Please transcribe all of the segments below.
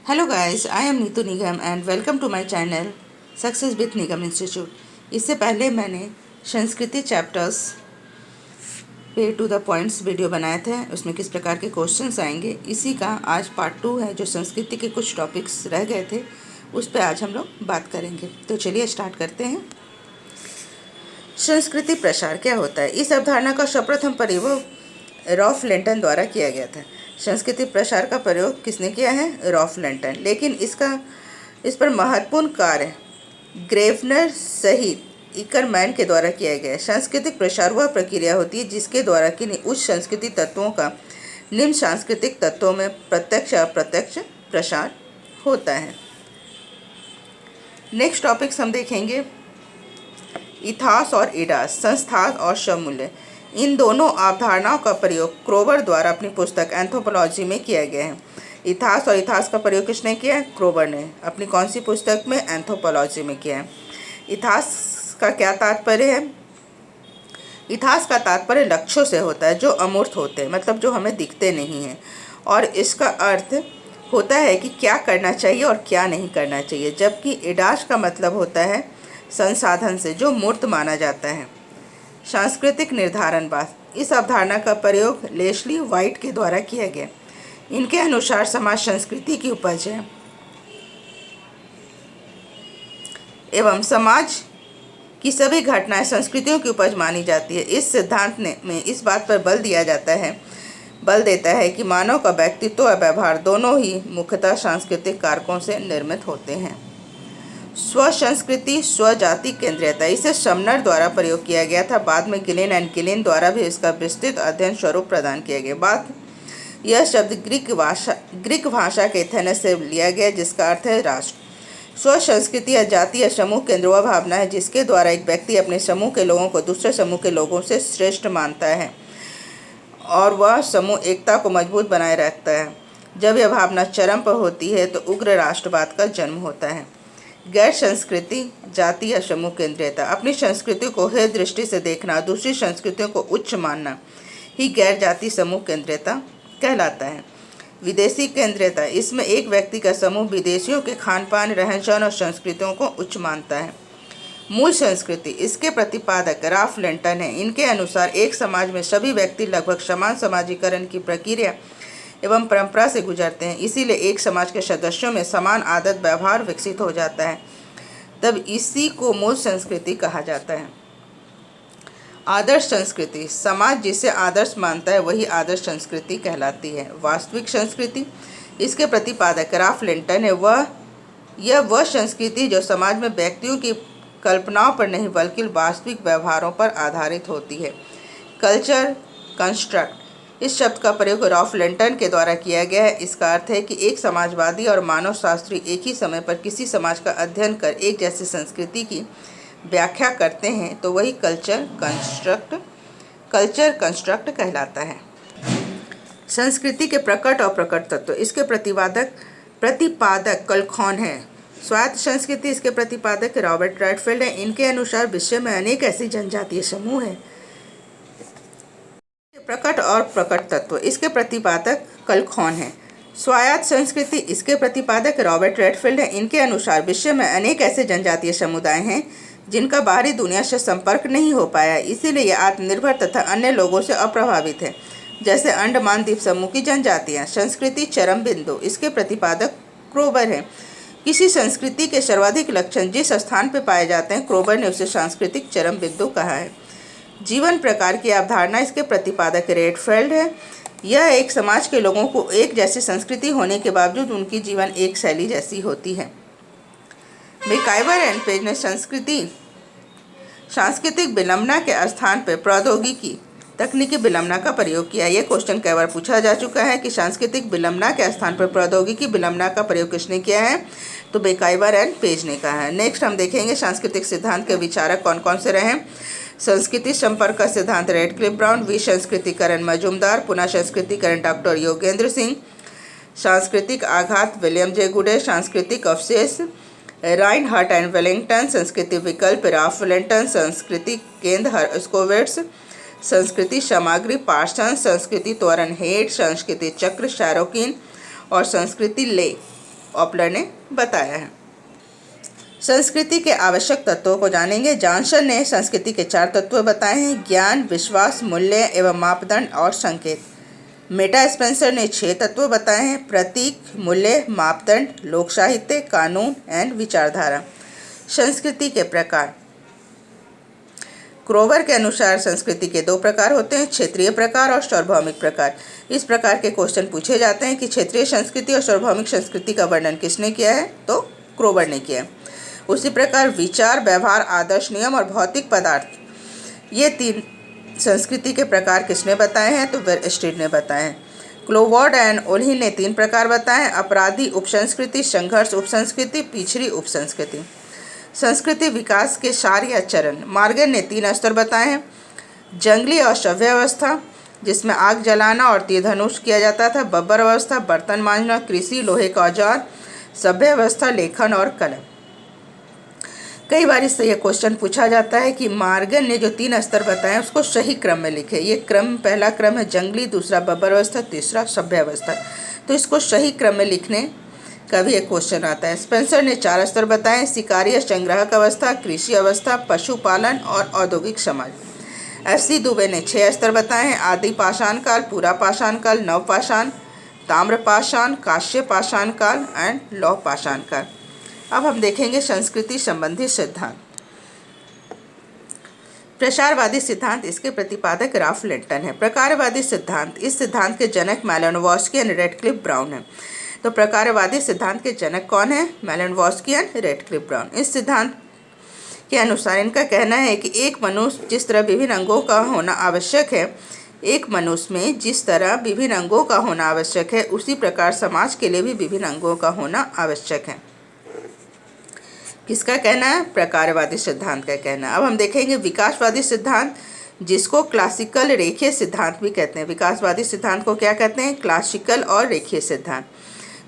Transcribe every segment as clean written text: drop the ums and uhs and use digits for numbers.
Hello guys, I am Neetu Nigam and welcome to my channel success with Nigam institute. इससे पहले मैंने संस्कृति चैप्टर्स पे टू द पॉइंट्स वीडियो बनाए थे, उसमें किस प्रकार के क्वेश्चंस आएंगे, इसी का आज पार्ट 2 है। जो संस्कृति के कुछ टॉपिक्स रह गए थे उस पर आज हम लोग बात करेंगे। तो चलिए स्टार्ट करते हैं। संस्कृति प्रसार क्या होता है? इस अवधारणा का सर्वप्रथम प्रयोग रॉल्फ लेंटन द्वारा किया गया था। संस्कृति प्रसार का प्रयोग किसने किया है? Rolf Lenton. लेकिन इस पर महत्वपूर्ण कार्य ग्रेवनर सहित इकरमैन के द्वारा किया गया है। सांस्कृतिक प्रसार वह प्रक्रिया होती है जिसके द्वारा किन्हीं उच्च सांस्कृतिक तत्वों का निम्न सांस्कृतिक तत्वों में प्रत्यक्ष अप्रत्यक्ष प्रसार होता है। नेक्स्ट टॉपिक्स हम देखेंगे इतिहास और इडास, संस्थान और समूल्य। इन दोनों अवधारणाओं का प्रयोग क्रोबर द्वारा अपनी पुस्तक एंथ्रोपोलॉजी में किया गया है। इतिहास और इतिहास का प्रयोग किसने किया है? क्रोबर ने अपनी कौन सी पुस्तक में? एंथ्रोपोलॉजी में किया है। इतिहास का क्या तात्पर्य है? इतिहास का तात्पर्य लक्ष्यों से होता है जो अमूर्त होते हैं, मतलब जो हमें दिखते नहीं हैं, और इसका अर्थ होता है कि क्या करना चाहिए और क्या नहीं करना चाहिए। जबकि इडास का मतलब होता है संसाधन से जो मूर्त माना जाता है। सांस्कृतिक निर्धारणवाद, इस अवधारणा का प्रयोग लेस्ली वाइट के द्वारा किया गया। इनके अनुसार समाज संस्कृति की उपज है एवं समाज की सभी घटनाएं संस्कृतियों की उपज मानी जाती है। इस सिद्धांत में इस बात पर बल देता है कि मानव का व्यक्तित्व और व्यवहार दोनों ही मुख्यतः सांस्कृतिक कारकों से निर्मित होते हैं। स्व संस्कृति स्व जाति केंद्रीयता, इसे समनर द्वारा प्रयोग किया गया था। बाद में गिलेन एंड गिलेन द्वारा भी इसका विस्तृत अध्ययन स्वरूप प्रदान किया गया। यह शब्द ग्रीक भाषा के एथेनस से लिया गया, जिसका अर्थ है राष्ट्र। स्व संस्कृति या जाति या समूह केंद्र वह भावना है जिसके द्वारा एक व्यक्ति अपने समूह के लोगों को दूसरे समूह के लोगों से श्रेष्ठ मानता है और वह समूह एकता को मजबूत बनाए रखता है। जब यह भावना चरम पर होती है तो उग्र राष्ट्रवाद का जन्म होता है। गैर संस्कृति जाति या समूह केंद्रीयता, अपनी संस्कृति को हे दृष्टि से देखना, दूसरी संस्कृतियों को उच्च मानना ही गैर जाति समूह केंद्रीयता कहलाता है। विदेशी केंद्रीयता, इसमें एक व्यक्ति का समूह विदेशियों के खान पान रहन सहन और संस्कृतियों को उच्च मानता है। मूल संस्कृति, इसके प्रतिपादक राल्फ लेंटन है। इनके अनुसार एक समाज में सभी व्यक्ति लगभग समान समाजीकरण की प्रक्रिया एवं परंपरा से गुजरते हैं, इसीलिए एक समाज के सदस्यों में समान आदत व्यवहार विकसित हो जाता है, तब इसी को मूल संस्कृति कहा जाता है। आदर्श संस्कृति, समाज जिसे आदर्श मानता है वही आदर्श संस्कृति कहलाती है। वास्तविक संस्कृति, इसके प्रतिपादक राल्फ लेंटन है। वह संस्कृति जो समाज में व्यक्तियों की कल्पनाओं पर नहीं बल्कि वास्तविक व्यवहारों पर आधारित होती है। कल्चर कंस्ट्रक्ट, इस शब्द का प्रयोग राल्फ लेंटन के द्वारा किया गया है। इसका अर्थ है कि एक समाजवादी और मानव शास्त्री एक ही समय पर किसी समाज का अध्ययन कर एक जैसी संस्कृति की व्याख्या करते हैं तो वही कल्चर कंस्ट्रक्ट कहलाता है। संस्कृति के प्रकट और प्रकट तत्व, इसके प्रतिपादक कलखॉन है। स्वायत्त संस्कृति, इसके प्रतिपादक रॉबर्ट राइटफील्ड है। इनके अनुसार विश्व में अनेक ऐसी जनजातीय समूह हैं। प्रकट और प्रकट तत्व, इसके प्रतिपादक कलखॉन है। स्वायत्त संस्कृति, इसके प्रतिपादक रॉबर्ट रेडफील्ड है। इनके अनुसार विश्व में अनेक ऐसे जनजातीय समुदाय हैं जिनका बाहरी दुनिया से संपर्क नहीं हो पाया, इसीलिए ये आत्मनिर्भर तथा अन्य लोगों से अप्रभावित है, जैसे अंडमान द्वीप समूह की जनजातियाँ। संस्कृति चरम बिंदु, इसके प्रतिपादक क्रोबर है। किसी संस्कृति के सर्वाधिक लक्षण जिस स्थान पर पाए जाते हैं, क्रोबर ने उसे सांस्कृतिक चरम बिंदु कहा है। जीवन प्रकार की अवधारणा, इसके प्रतिपादक रेडफील्ड है। यह एक समाज के लोगों को एक जैसी संस्कृति होने के बावजूद उनकी जीवन एक शैली जैसी होती है। मैकआइवर एंड पेज ने सांस्कृतिक विलंबना के स्थान पर प्रौद्योगिकी तकनीकी विलंबना का प्रयोग किया। यह क्वेश्चन कई बार पूछा जा चुका है कि सांस्कृतिक विलंबना के स्थान पर प्रौद्योगिकी विलंबना का प्रयोग किसने किया है? तो मैकआइवर एंड पेज ने कहा है। नेक्स्ट हम देखेंगे सांस्कृतिक सिद्धांत के विचारक कौन कौन से रहे। संस्कृति संपर्क का सिद्धांत रेडक्लिफ ब्राउन, विसंस्कृतिकरण मजूमदार, पुनः संस्कृतिकरण डॉक्टर योगेंद्र सिंह, सांस्कृतिक आघात विलियम जे गुडे, सांस्कृतिक अवशेष राइनहार्ट एंड वेलिंगटन, संस्कृति विकल्प राल्फ लेंटन, संस्कृति केंद्र हर्स्कोविट्ज, संस्कृति सामग्री पार्सन, संस्कृति त्वरण हेड, संस्कृति चक्र शैरोकिन और संस्कृति ले ऑपलर ने बताया है। संस्कृति के आवश्यक तत्वों को जानेंगे। जॉनसन ने संस्कृति के 4 तत्व बताए हैं: ज्ञान, विश्वास, मूल्य एवं मापदंड और संकेत। मेटा स्पेंसर ने 6 तत्व बताए हैं: प्रतीक, मूल्य, मापदंड, लोक साहित्य, कानून एंड विचारधारा। संस्कृति के प्रकार। क्रोवर के अनुसार संस्कृति के 2 प्रकार होते हैं: क्षेत्रीय प्रकार और सार्वभौमिक प्रकार। इस प्रकार के क्वेश्चन पूछे जाते हैं कि क्षेत्रीय संस्कृति और सार्वभौमिक संस्कृति का वर्णन किसने किया है, तो क्रोवर ने किया है। उसी प्रकार विचार, व्यवहार, आदर्श, नियम और भौतिक पदार्थ, ये 3 संस्कृति के प्रकार किसने बताए हैं, तो वेरस्टीड ने बताए हैं। क्लोवर्ड एंड ओल्ही ने 3 प्रकार बताए हैं: अपराधी उपसंस्कृति, संघर्ष उपसंस्कृति, पिछड़ी उपसंस्कृति। संस्कृति विकास के सार या चरण। मॉर्गन ने 3 स्तर बताए हैं: जंगली और सभ्य अवस्था, जिसमें आग जलाना और तीर धनुष किया जाता था; बब्बर अवस्था, बर्तन मांजना, कृषि, लोहे का औजार; सभ्य अवस्था, लेखन और कलम। कई बार इससे यह क्वेश्चन पूछा जाता है कि मॉर्गन ने जो 3 स्तर बताए उसको सही क्रम में लिखे। ये क्रम, पहला क्रम है जंगली, दूसरा बब्बर अवस्था, तीसरा सभ्य अवस्था, तो इसको सही क्रम में लिखने का भी एक क्वेश्चन आता है। स्पेंसर ने 4 स्तर बताए: शिकारी संग्राहक अवस्था, कृषि अवस्था, पशुपालन और औद्योगिक समाज। FC दुबे ने 6 स्तर बताए हैं: आदि पाषाण काल, पूरा पाषाण काल, नव पाषाण, ताम्र पाषाण, कांस्य पाषाण काल एंड लौह पाषाण काल। अब हम देखेंगे संस्कृति संबंधी सिद्धांत। प्रसारवादी सिद्धांत, इसके प्रतिपादक राल्फ लिंटन है। प्रकारवादी सिद्धांत, इस सिद्धांत के जनक मैलिनोवस्की एंड रेडक्लिफ ब्राउन है। तो प्रकारवादी सिद्धांत के जनक कौन है? मैलिनोवस्की एंड रेडक्लिफ ब्राउन। इस सिद्धांत के अनुसार इनका कहना है कि एक मनुष्य जिस तरह विभिन्न अंगों का होना आवश्यक है, एक मनुष्य में जिस तरह विभिन्न अंगों का होना आवश्यक है, उसी प्रकार समाज के लिए भी विभिन्न अंगों का होना आवश्यक है। किसका कहना है? प्रकारवादी सिद्धांत का कहना है। अब हम देखेंगे विकासवादी सिद्धांत, जिसको क्लासिकल रेखीय सिद्धांत भी कहते हैं। विकासवादी सिद्धांत को क्या कहते हैं? क्लासिकल और रेखीय सिद्धांत।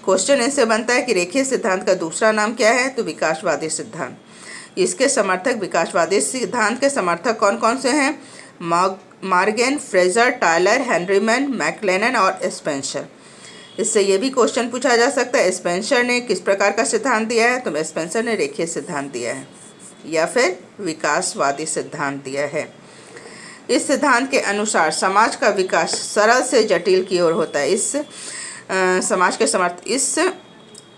क्वेश्चन इससे बनता है कि रेखीय सिद्धांत का दूसरा नाम क्या है? तो विकासवादी सिद्धांत। इसके समर्थक, विकासवादी सिद्धांत के समर्थक कौन कौन से हैं? मॉर्गन, फ्रेजर, टायलर, हेनरीमैन, मैक्लेनन और स्पेंसर। इससे ये भी क्वेश्चन पूछा जा सकता है स्पेंसर ने किस प्रकार का सिद्धांत दिया है? तो स्पेंसर ने रेखीय सिद्धांत दिया है या फिर विकासवादी सिद्धांत दिया है। इस सिद्धांत के अनुसार समाज का विकास सरल से जटिल की ओर होता है। इस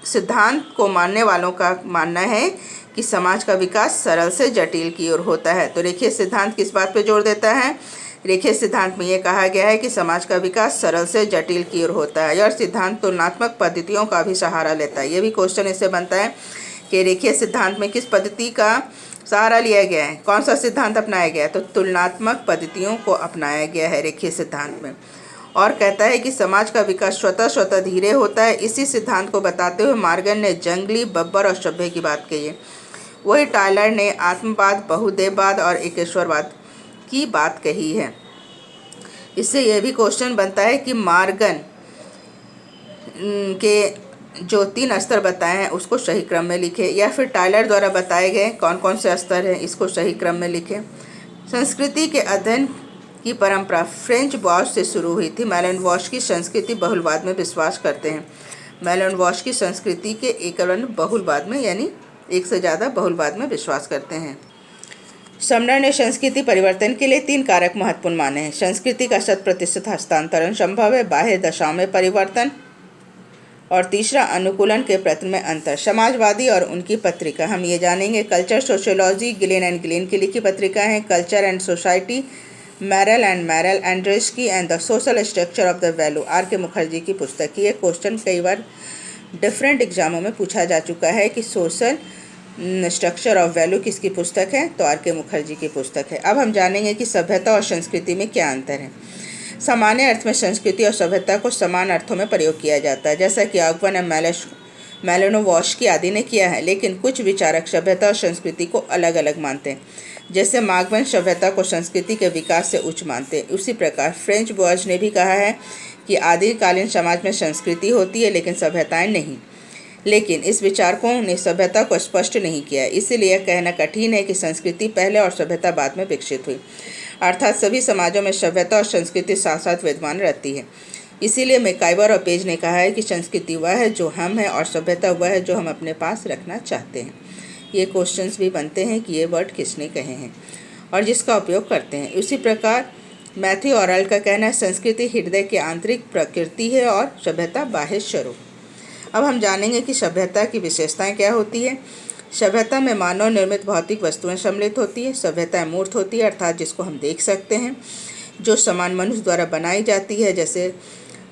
सिद्धांत को मानने वालों का मानना है कि समाज का विकास सरल से जटिल की ओर होता है। तो रेखीय सिद्धांत किस बात पर जोर देता है? रेखीय सिद्धांत में ये कहा गया है कि समाज का विकास सरल से जटिल की ओर होता है। यह सिद्धांत तुलनात्मक पद्धतियों का भी सहारा लेता है। ये भी क्वेश्चन इससे बनता है कि रेखीय सिद्धांत में किस पद्धति का सहारा लिया गया है, कौन सा सिद्धांत अपनाया गया है? तो तुलनात्मक पद्धतियों को अपनाया गया है रेखीय सिद्धांत में। और कहता है कि समाज का विकास स्वतः धीरे होता है। इसी सिद्धांत को बताते हुए मॉर्गन ने जंगली, बब्बर और सभ्य की बात कही है। वही टायलर ने आत्मवाद, बहुदेववाद और एकेश्वरवाद की बात कही है। इससे यह भी क्वेश्चन बनता है कि मॉर्गन के जो 3 स्तर बताए हैं उसको सही क्रम में लिखे, या फिर टायलर द्वारा बताए गए कौन कौन से स्तर हैं इसको सही क्रम में लिखे। संस्कृति के अध्ययन की परंपरा फ्रेंच बॉश से शुरू हुई थी। मैलिनोवस्की संस्कृति बहुलवाद में विश्वास करते हैं। मैलिनोवस्की संस्कृति के एकल बहुलवाद में, यानी एक से ज़्यादा बहुलवाद में विश्वास करते हैं। समनर ने संस्कृति परिवर्तन के लिए 3 कारक महत्वपूर्ण माने हैं। संस्कृति का 100% हस्तांतरण संभव है, बाह्य दशाओं में परिवर्तन, और तीसरा अनुकूलन के प्रयत्न में अंतर। समाजवादी और उनकी पत्रिका हम ये जानेंगे। Culture sociology, Gillin and Gillin की लिखी पत्रिका है। Culture and society, Merrill Andreski and the social structure of the value, R.K. Mukherjee की पुस्तक। ये क्वेश्चन कई बार डिफरेंट एग्जामों में पूछा जा चुका है कि सोशल स्ट्रक्चर ऑफ वैल्यू किसकी पुस्तक है? तो R.K. मुखर्जी की पुस्तक है। अब हम जानेंगे कि सभ्यता और संस्कृति में क्या अंतर है। सामान्य अर्थ में संस्कृति और सभ्यता को समान अर्थों में प्रयोग किया जाता है, जैसा कि ऑगवन एंड मैलिनोवस्की आदि ने किया है। लेकिन कुछ विचारक सभ्यता और संस्कृति को अलग अलग मानते हैं, जैसे मॉर्गन सभ्यता को संस्कृति के विकास से उच्च मानते हैं। उसी प्रकार फ्रेंच बॉयज ने भी कहा है कि आदिकालीन समाज में संस्कृति होती है लेकिन सभ्यताएं नहीं। लेकिन इस विचारकों ने सभ्यता को स्पष्ट नहीं किया, इसलिए यह कहना कठिन है कि संस्कृति पहले और सभ्यता बाद में विकसित हुई। अर्थात सभी समाजों में सभ्यता और संस्कृति साथ साथ विद्यमान रहती है। इसीलिए मैकाइवर और पेज ने कहा है कि संस्कृति वह है जो हम हैं और सभ्यता वह है जो हम अपने पास रखना चाहते हैं। ये क्वेश्चंस भी बनते हैं कि ये वर्ड किसने कहे हैं और जिसका उपयोग करते हैं। उसी प्रकार मैथ्यू ऑरल का कहना है संस्कृति हृदय की आंतरिक प्रकृति है और सभ्यता बाह्य स्वरूप। अब हम जानेंगे कि सभ्यता की विशेषताएं क्या होती है। सभ्यता में मानव निर्मित भौतिक वस्तुएं सम्मिलित होती है। सभ्यता मूर्त होती है अर्थात जिसको हम देख सकते हैं, जो सामान मनुष्य द्वारा बनाई जाती है, जैसे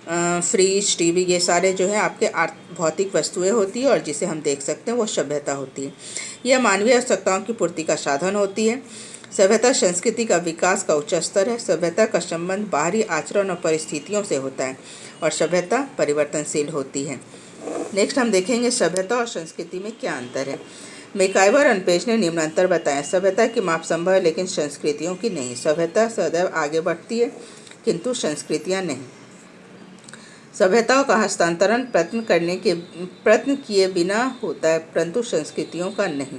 फ्रिज, टीवी, ये सारे जो है आपके भौतिक वस्तुएं होती है और जिसे हम देख सकते हैं वो सभ्यता होती है। यह मानवीय आवश्यकताओं की पूर्ति का साधन होती है। सभ्यता संस्कृति का विकास का उच्च स्तर है। सभ्यता का संबंध बाहरी आचरण और परिस्थितियों से होता है और सभ्यता परिवर्तनशील होती है। नेक्स्ट हम देखेंगे सभ्यता और संस्कृति में क्या अंतर है। मैकाइवर और पेज ने निम्न अंतर बताया। सभ्यता की माप संभव है लेकिन संस्कृतियों की नहीं। सभ्यता सदैव आगे बढ़ती है किंतु संस्कृतियाँ नहीं। सभ्यताओं का हस्तांतरण प्रयत्न किए बिना होता है परंतु संस्कृतियों का नहीं।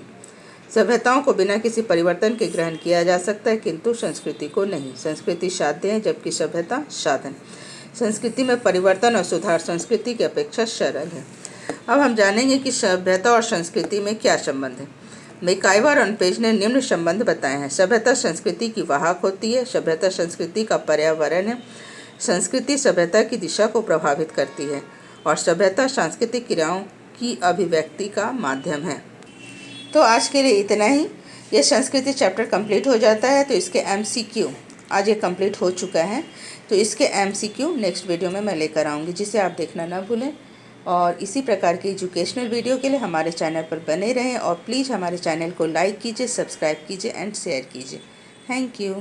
सभ्यताओं को बिना किसी परिवर्तन के ग्रहण किया जा सकता है किंतु संस्कृति को नहीं। संस्कृति साध्य है जबकि सभ्यता साधन। संस्कृति में परिवर्तन और सुधार संस्कृति की अपेक्षा सरल है। अब हम जानेंगे कि सभ्यता और संस्कृति में क्या संबंध है। मैकाइवर और पेज ने निम्न संबंध बताए हैं। सभ्यता संस्कृति की वाहक होती है। सभ्यता संस्कृति का पर्यावरण है। संस्कृति सभ्यता की दिशा को प्रभावित करती है और सभ्यता सांस्कृतिक क्रियाओं की अभिव्यक्ति का माध्यम है। तो आज के लिए इतना ही। ये संस्कृति चैप्टर कंप्लीट हो जाता है तो इसके MCQ आज ये कंप्लीट हो चुका है, तो इसके MCQ नेक्स्ट वीडियो में मैं लेकर आऊँगी, जिसे आप देखना ना भूलें। और इसी प्रकार की एजुकेशनल वीडियो के लिए हमारे चैनल पर बने रहें और प्लीज़ हमारे चैनल को लाइक कीजिए, सब्सक्राइब कीजिए एंड शेयर कीजिए। Thank you.